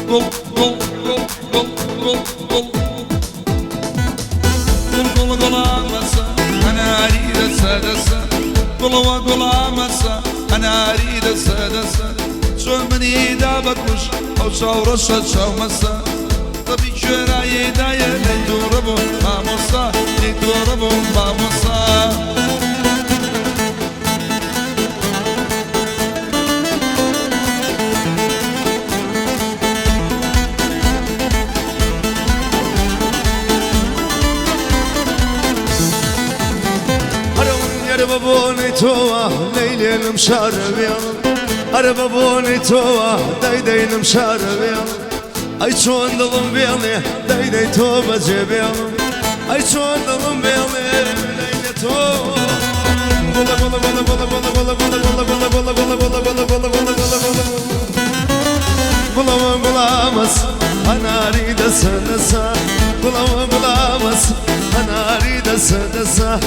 قل قل قل قل قل قل قل قل قل عمسا أنا أريد السادسة قل وقل عمسا أنا أريد السادسة شو مني دابكوش أو شاورشة شاومسا طبي شورا يدايا ليدوربو ماموسا ليدوربو ماموسا بابوني توا ليلي مشارب يا بابوني توا دايدين مشارب يا اي شون ظلم بيلي دايدي توبة جيب يا اي شون ظلم بيلي ليلي توا بلا بلا بلا بلا بلا بلا بلا بلا بلا بلا بلا بلا بلا بلا بلا بلا مس انا اريد السدسة بلا بلا مس انا اريد السدسة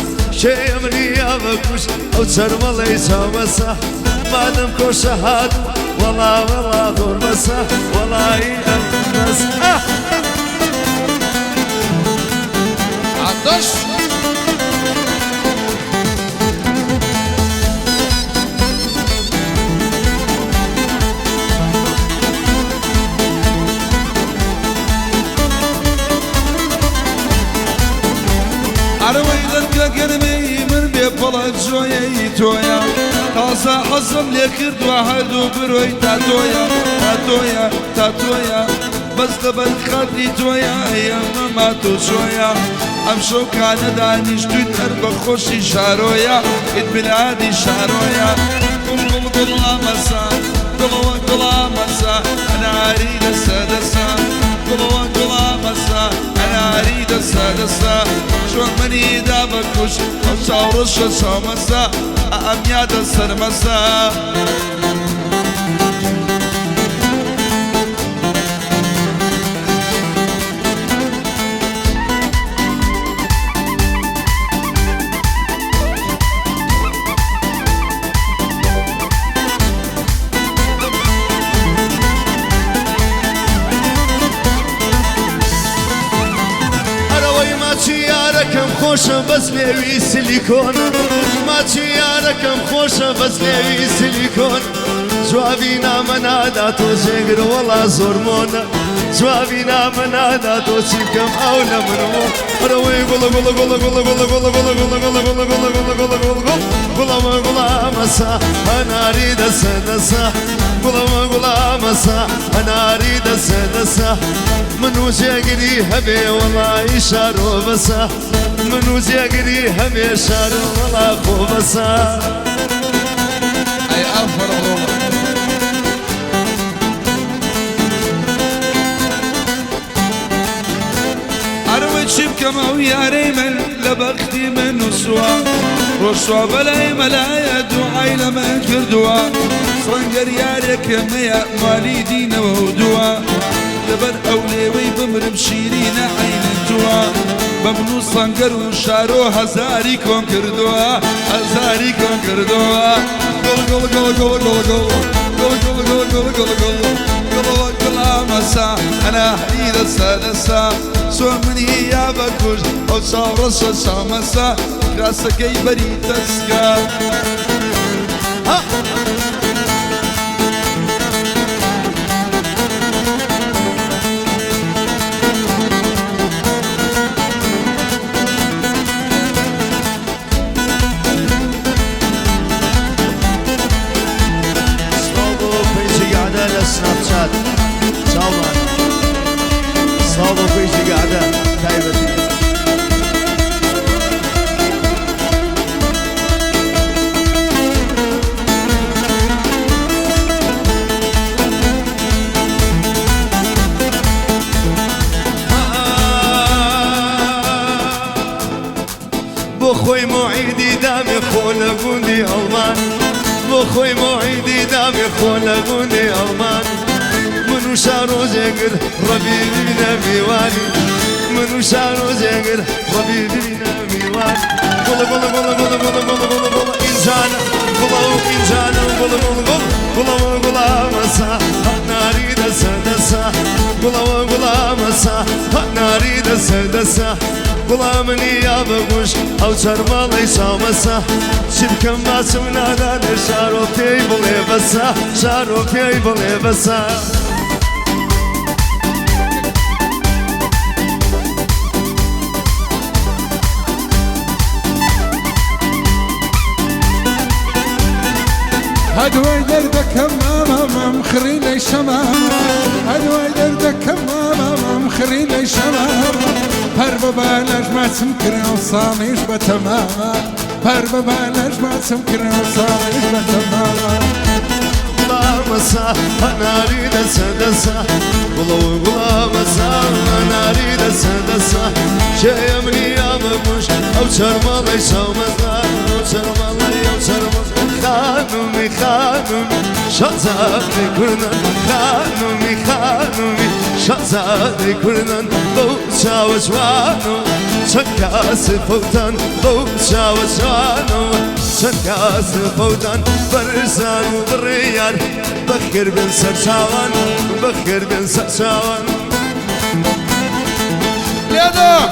شيء مني يا بكوش او تشرب ليس مسا ما دام كوش هاد والله والله دور مسا والله يأمس عطش عرويدك قرمي من بيبلا جويا تويا تازا حزم لكرد واحد وبروي تاتويا تاتويا تاتويا بس قبل خدي تويا يا ماما توشويا امشو كان دانيش تويتر بخوشي شارويا اتبلادي شارويا قل قل قل مسا قل قل مسا انا اريد السادسة قل قل مسا انا اريد السادسة شو مني دابكوش او شاورش شامسا ام ياد السرمسا خوشم بس لوي سيليكون ما تشياركم خوشم بس لوي سيليكون جوابينا منادا تو جنگر والله زورمون جوابينا منادا تو شيكم اولا منو روي قول قول قول قول قول قول قول قول قول قول قول قول قول قول قول مسا انا اريد السدسة قول قول مسا انا اريد السدسة منو جاقري هبي والله يشارو بسا منو جاقري هبي شارو والله خو بسا اي افر والله اروي شبكة ويا ريمل لبختي من نسوا رشوا بلاي ملايا دعاي لما كردوا صنقر يارك ميا مالي دين وهدوا لبر أوليوي بمرم شيرين عين الجوا بمنو صنقر وشارو هزاري كون كردوا هزاري كون كردوا قول قول قول قول قول قول قول قول قول قول قول قول قول مسا أنا حديد السادسة سو مني يا بكوش أو صورس سامسا كراسك أي بريد تسكا سناب شات ساوما صابو فيجي قاعدة تايبتي بخوي معيدي دامي خول قوندي ألمان بخوي معيدي دامي خول قوندي ألمان منو شارو زنقر ربيبي بنبيواني منو شارو زنقر ربيبي بنبيواني قول قول قول قول قول قول قول قول إنسان قول إنسان قول قول قول قول قول مسا ناري دسا دسا قڵا منی یا بەگوش ئەو چەرمەڵەی سامەسە چی بکەم باسم نادانێ شارۆ پێی بڵێ بەسە شارۆ پێی بڵێ بەسە هدوي دردكم ماما مخري لي شمام هدوي دردكم ماما مخري لي شمام هرب بلاش ما تمكن وصانيش بتماما هرب بلاش ما تمكن وصانيش بتماما مسا هناري دسا دسا قلو مسا هناري دسا دسا شيء مني يا مبوش أو شرمالي سومزا أو شرمالي أو شرمالي خانومي خانومي شازادي كردن خانومي خانومي شازادي كردن لو شاوشوانو شكاس فوتان لو شاوشوانو شكاس فوتان برزان وبريار بخير بن سرشاوان بخير بن سرشاوان ليدو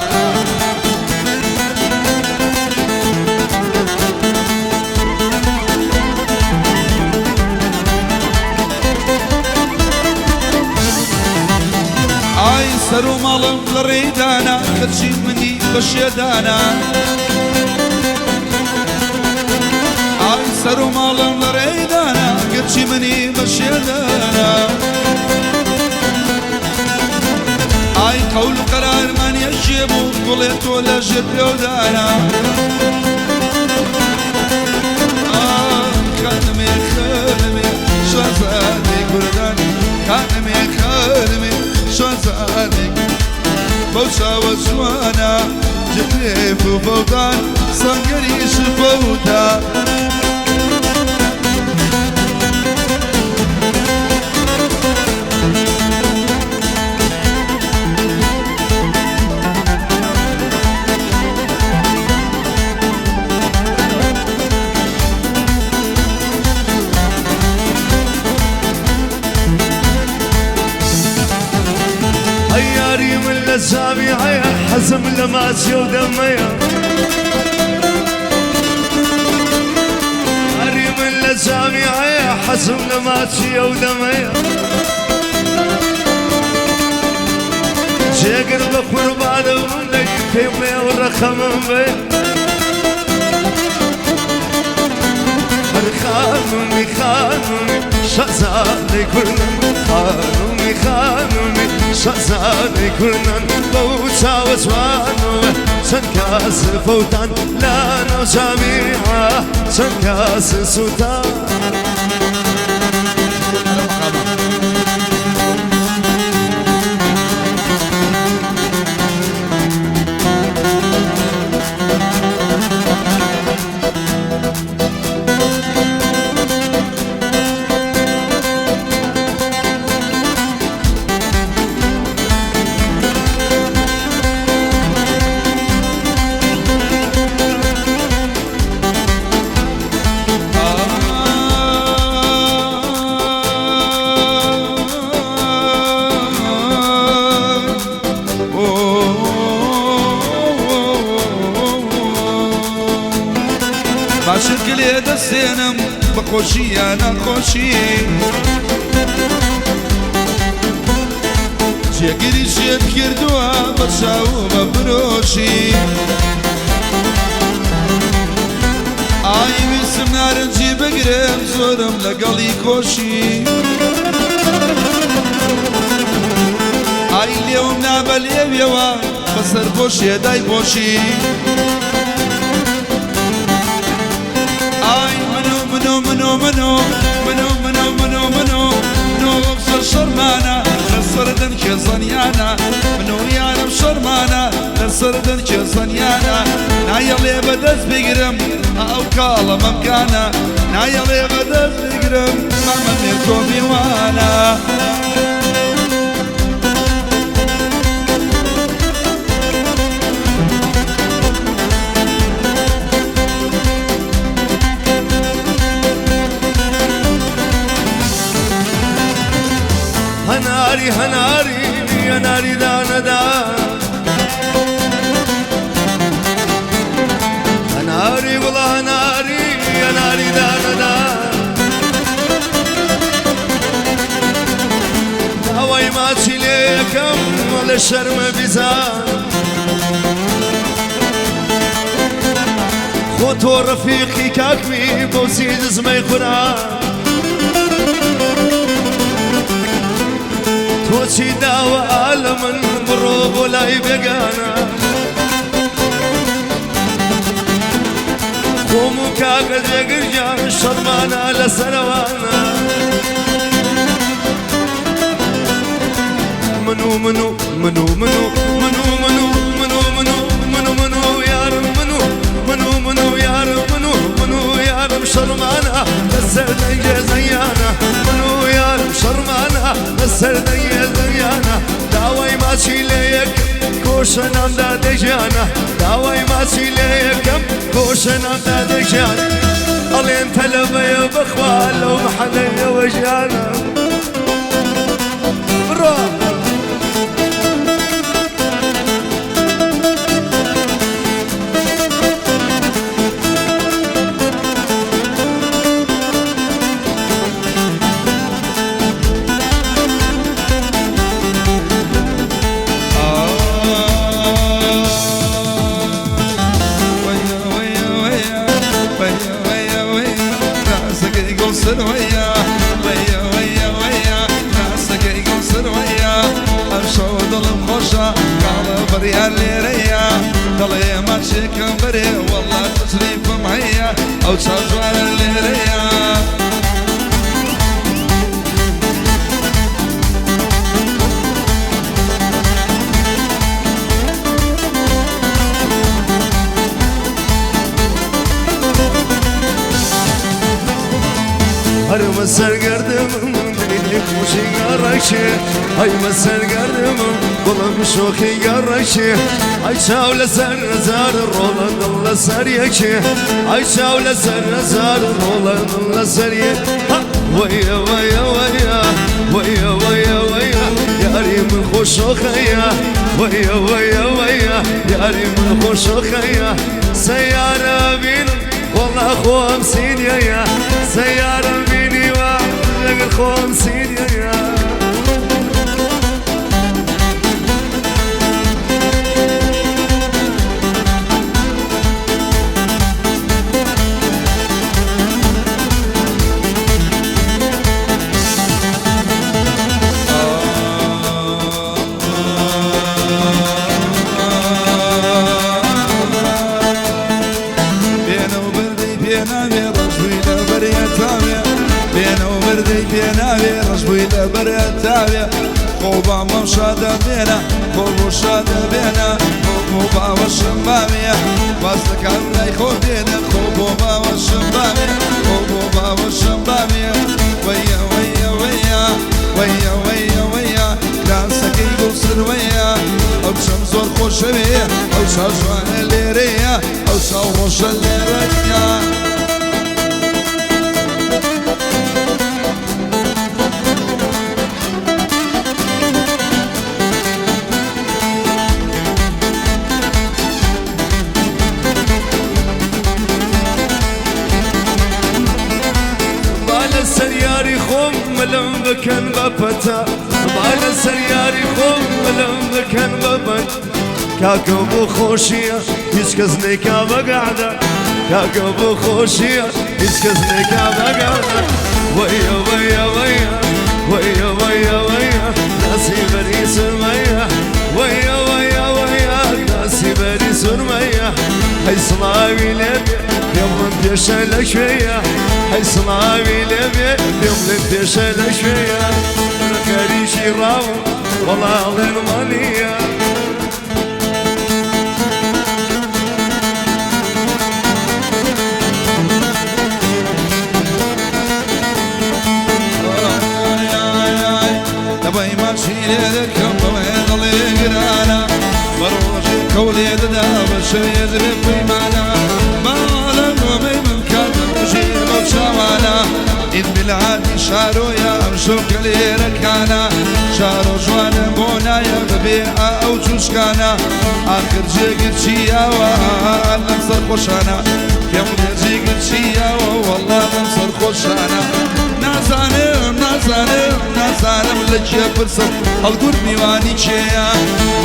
ئای سەر و ماڵم لە ڕێدانا کەچی منی بە شێدانا ئای سەر و ماڵم لە ڕێدانا کەچی منی بە شێدانا ئای قەول و قەرارمان یەکێ بوو گوڵێ تۆ لە ژێر پێودانا خانمێ خانمێ شازادەی کوردان خانمێ خانمێ شازادێک بەو چاوە جوانە جلێف و بەودان سەنگەریش بەودا عياري من الأسابيع حزم لماسي ودمية عياري من الأسابيع حزم لماسي ودمية شاقر بقربان ومنك كيمي ورخم بي خانومي خانومي شازادي كلن خانومي خانومي شازادي كلن بوشا وزوانو سنكاس فوتان لانا جميعا سنكاس سوتان باشر گلێ دەستێنم بە خۆشی یا نەخۆشی جێگیری شێت کردووە بە چاو بە برۆشی ئای ویسم نارنجی بگرم زۆرم لەگەڵی کۆشی ئای لێوم نابە لێویەوە بەسەر بۆ شێدای بۆشی منو ببسر شرمانا لسردن كي زنيانا منو يانم شرمانا لسردن كي زنيانا نايلي بدز بقرم او كالا ممكانا نايلي بدز بقرم ماما ميكو ميوانا هناري هناري يا ناري دانا دا للشرم بزان خوتو رفيقي كاكمي بوسيد زمي قران توشي داوى عالم بروب ولا يبقانا خومو كاكا جاقرجان شرمانا لسروانا منو منو منو منو منو منو منو منو منو منو يا رب منو منو منو يا رب منو منو يا رب شرمانا لسردن زيانا منو يا رب شرمانا لسردن زيانا داوي ماشي ليك كوشنا دادجانا داوي ماشي ليك كوشنا دادجانا الين تلبي بخوال ومحلي وجانا برا ويا ويا ويا ويا ناسك يقصر ويا امشوا ظلم خوشة قال بريا الليريا ضلي ماشي كمبري والله تصريف معيا او تشجع الليريا هر مسر گردم دیدی خوشی گرایشه های مسر گردم بلم شوخی گرایشه ای چاول سر زار رولان لسر یکه ای چاول سر زار رولان لسر یک ویا ویا ویا ویا ویا ویا یاری من خوش خیا ویا ویا ویا یاری من خوش خیا سیاره بین والله خوام سيديا يا سيارة بيني وعلق خوام سيديا يا بريتابيا خوبا مشادة بينا خوب وشادة بينا خوبا والشمامية واسلك عمري خودينا خوبا والشمامية خوبا والشمامية ويا ويا ويا ويا ويا ويا كلاسك يقصر ويا او شمس الخشبية او شجوان الليرية او شوش الليرية ملم بكن بفتا بعد سرياري خوم ملم بكن بفت كاكو خوشية يسكزني كابا قاعدة كاكو خوشية يسكزني كابا قاعدة ويا ويا ويا ويا ويا ويا ناسي بري سرمية ويا ويا ويا ناسي بري سرمية هاي صلاوي لبي يوم بيشلك شوية هاي صلاوي لبي يوم بيشلك شوية كريشي راو والله الغرمانية تبي ماشي لك بوين اللي قرانا بروجي كولي داب الشريد ربي معنا ما لم من كان مجي مشاوانا إذ بالعادي شارو يا أرشوك اللي ركانا شارو جوان بونا يا ببيعة أو جوشكانا آخر جيقت شيا والله نصر خوشانا يوم جيقت شيا والله نصر خوشانا نازانم نازانم نازانم لجێ پرسم هەڵگور میوانی چێە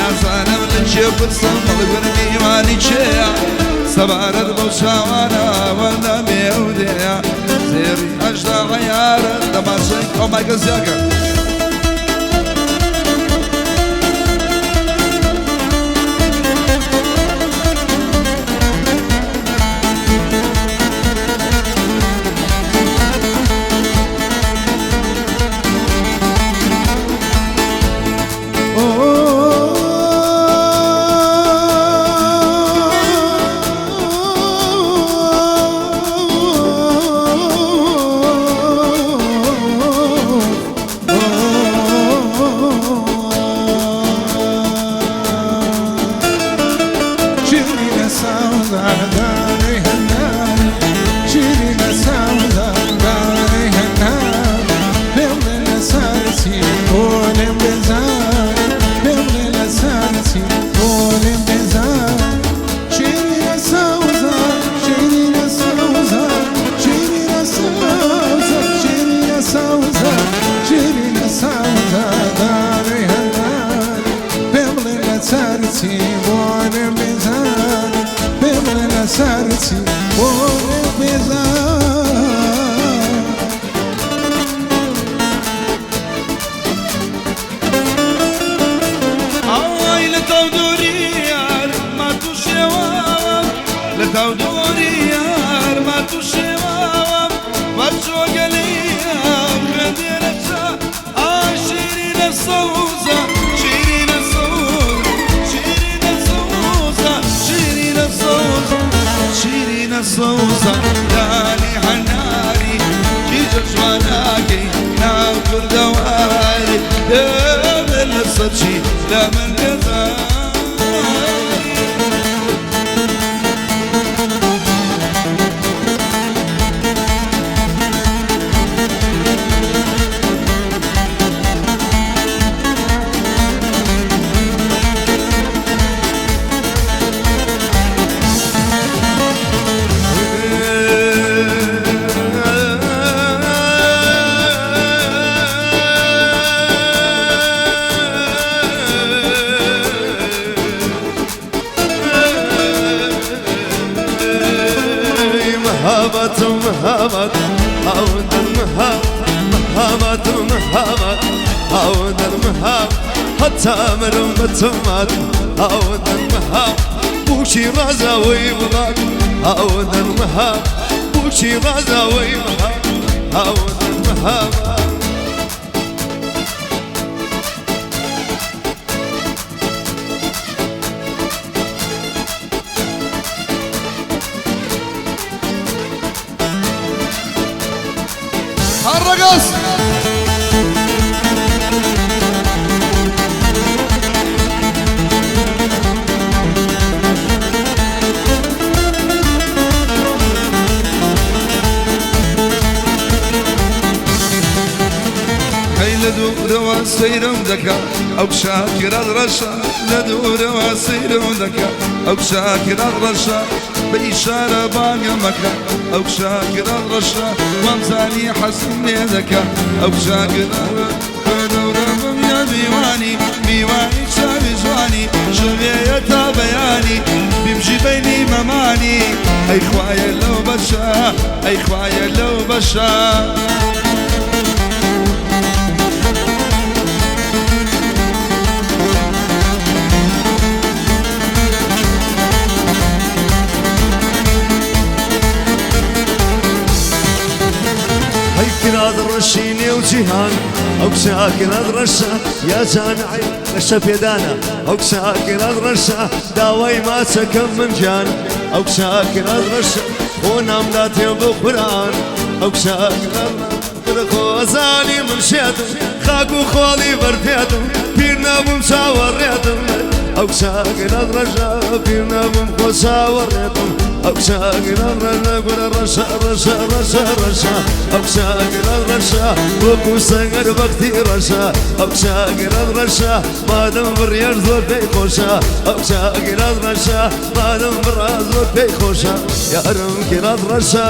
نازانم لەجێ پرسم هەڵگور میوانی چێە سەبارەت بەو چاوانە وەندە مێودەیە زێری ئەشدا غەیارە دەماشەی ئۆمایگە زیاگە سرتی بونه بزن آی لتو دوری یار ما تو شوام لتو دوری یار ما تو شوام ما تو گلیم خدیرتا آی شیرین سوزا شیرین سوزا شیرین سوزا شیرین سوزا شیرین سوزا دانی حناری جیجا جواناکی ناو کردواری دل صدشي لا من قضاني مهابة مهابة عود المهاب مهابة مهابة عود المهاب حتى مرم بتمات عود المهاب بوشي رازا ويبغاك عود المهاب بوشي رازا ويبغاك عود المهاب الرقص هاي لدور وسيرم دكا او شاكر الرشا لدور وسيرم دكا او شاكر الرشا بإشارة باقي مكة او شاكر الرشا وامزاني حسن ذكا او شاكر دورم يا ديواني ديواني شابي جواني شغية بياني بيمشي بيني مماني اي خوايا لو بشا اي خوايا لو بشا كراد الرشيني وجيهان او شاكر الرشا يا جانعي غشف يدانا او شاكر الرشا داوي ما سكن من جان او شاكر الرشا ونام لا تيبو قران او شاكر الرشا زاني من شياتم خاكو خوالي برفياتم بيرنا بمشاور رياتم او شاكر الرشا بيرنا بمشاور رياتم او شاكر الرشا قول الرشا رشا رشا رشا او شاكر الرشا وكو سنگر بختي رشا او شاكر الرشا ما دم بريار زور بي خوشا او شاكر الرشا ما دم بريار زور بي خوشا يا رم كراد رشا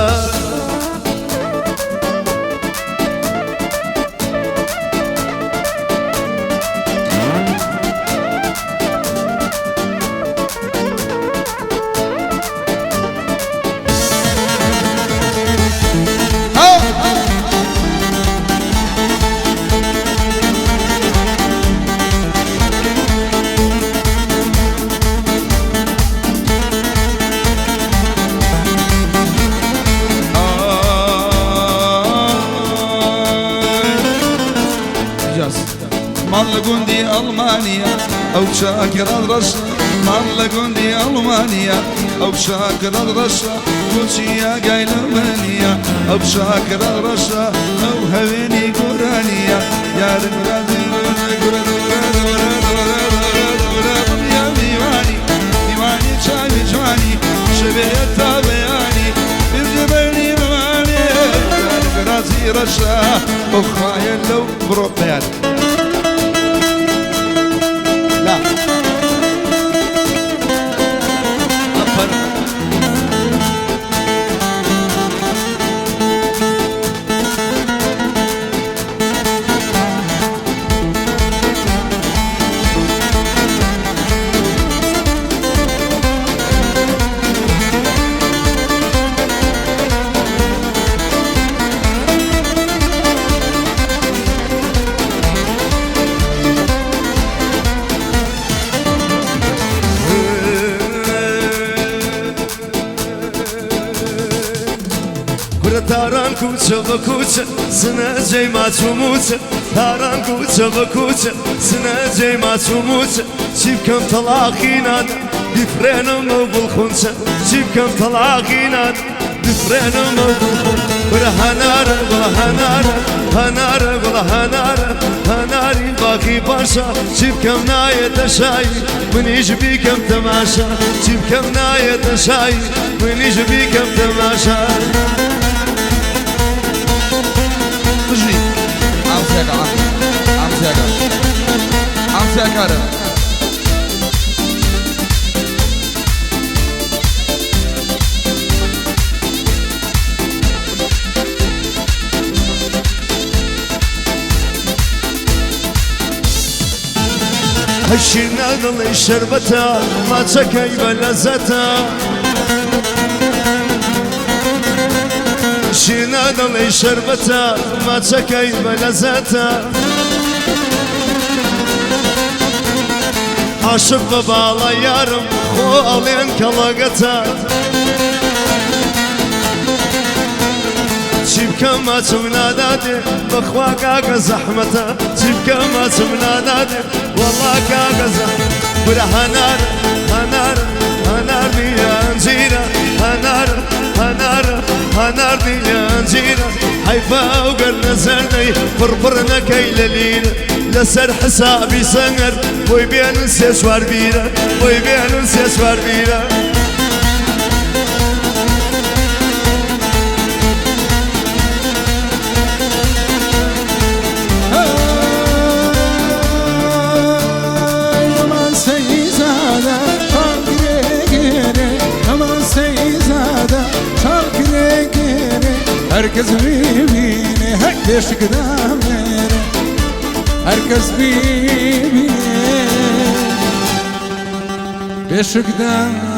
مال قندي ألمانيا أو شاكر الرشا مال قندي ألمانيا أو شاكر الرشا وشيا قايل مانيا أو شاكر الرشا أو هويني قرانيا يا رمرازي يا ديواني ديواني شاوي جواني شبيه تابعاني بالجبلي مماني يا رمرازي رشا وخايل لو بروبيان لا أفر تاران کوچه و کوچه سنه جای ما چوموچه تاران کوچه و کوچه سنه جای ما چوموچه چیب کم طلاقی ناد بفرنم و بالخونچه چیب کم طلاقی ناد بفرنم و بالخونچه ولا هناره ولا هناره هناره ولا هناره هناري باقي باشا چیب کم نایت شای منیش بی کم تماشا چیب کم نایت شای منیش بی کم تماشا تجري عم ساكا عم ساكا عم ساكا هشينا ضلي شربتها ما تشكي بلزتها هشينا ضلي شربتها ما تشكي بلزتها عاشق ببالا يارم خوالين كلاقتها تبكى ما تمناداتي بخوا كاكا زحمتها تبكى ما تمناداتي والله كاكا زحمتها ولا هنار هنار هنار ديا نزيرة هنار هنار هنار ديا نزيرة حيفا وقرنا زرني فرفرنا كيل ليلة لسر حسابي سنر بوي بين نسيس واربيرة بوي بين نسيس واربيرة هركز بيبيني هكذا قدامي هركز بيبيني بيش قدامي